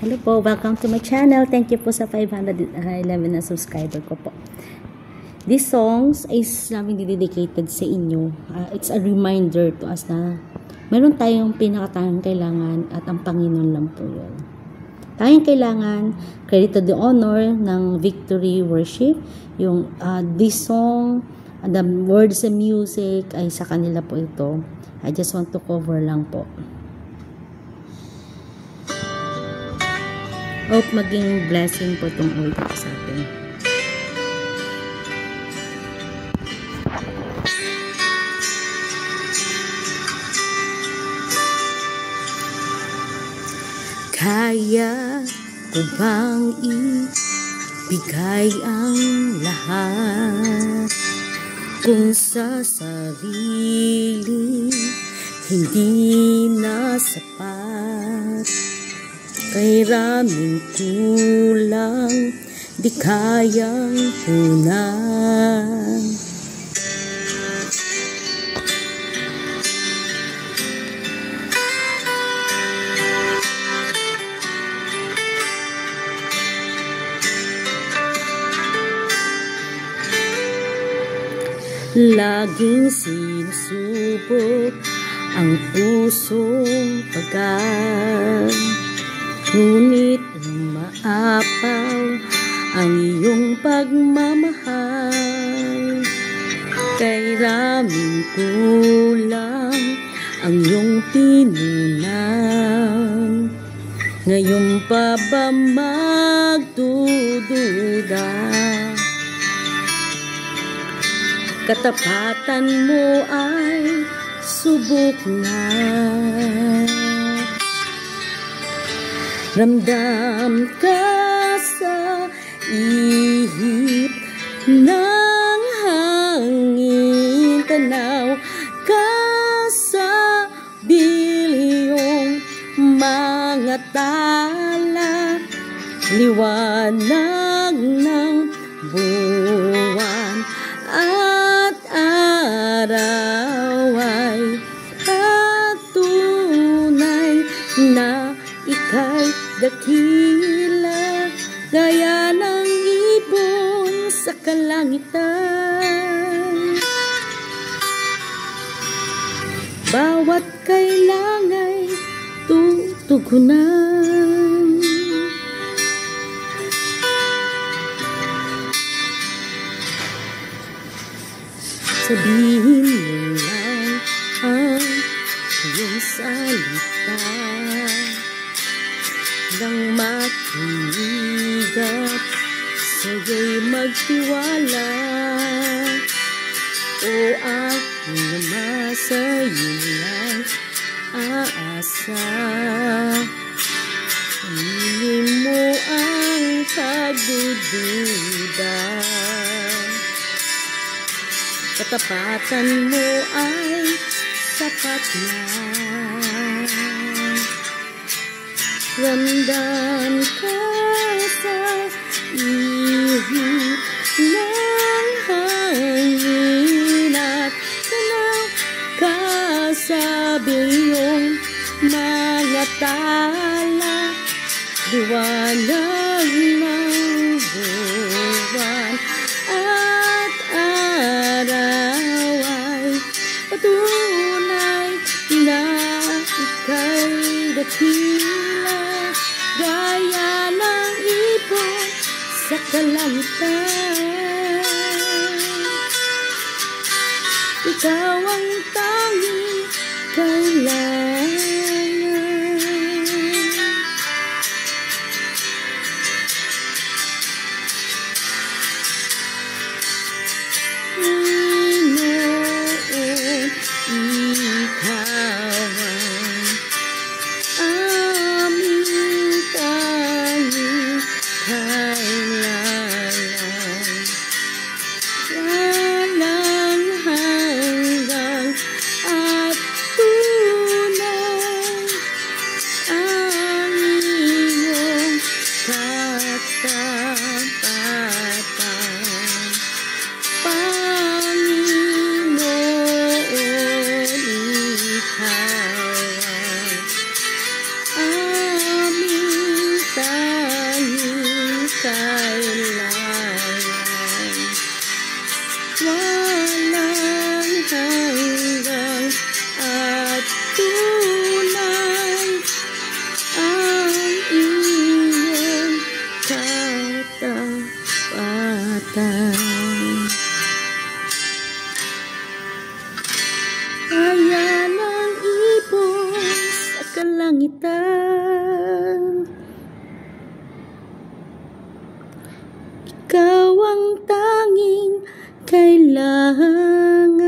Hello po, welcome to my channel. Thank you po sa 511 na subscriber ko po. These songs is namin dedicated sa inyo. It's a reminder to us na meron tayong pinakatangang kailangan at ang Panginoon lang po yun. Tayong kailangan, credit to the honor ng Victory Worship. Yung this song, the words and music ay sa kanila po ito. I just want to cover lang po. Hope maging blessing po itong awit sa atin. Kaya ko bang ibigay ang lahat kung sa sarili hindi na sapat? Kay raming kulang, di kayang punan. Laging sinusubok ang pusong pagat, ngunit umaapaw ang iyong pagmamahal. Kay raming kulang ang iyong pinunan. Ngayon pa ba magdududa? Katapatan mo ay subok na. Ramdam ka sa ihip ng hangin, tanaw ka sa bilyong mga tala, liwanag ng buwan at araw ay patunay na ika'y dakila, gaya ng ibon sa kalangitan. Bawat kailangan tutugunan. Sabihin mo lang ang iyong salita nang makinig at sa'yo'y magtiwala. O aking Ama, sa'yo lang aasa. Aminin mo ang pagdududa. Katapatan mo ay sapat na. Ramdam ka sa ihip ng hangin at tanaw ka sa bilyong mga tala, liwanag ng buwan at araw ay patunay na ika'y dakila, gaya ng ibon sa kalangitan. Ikaw ang tanging kailangan. Walang hanggan. kailangan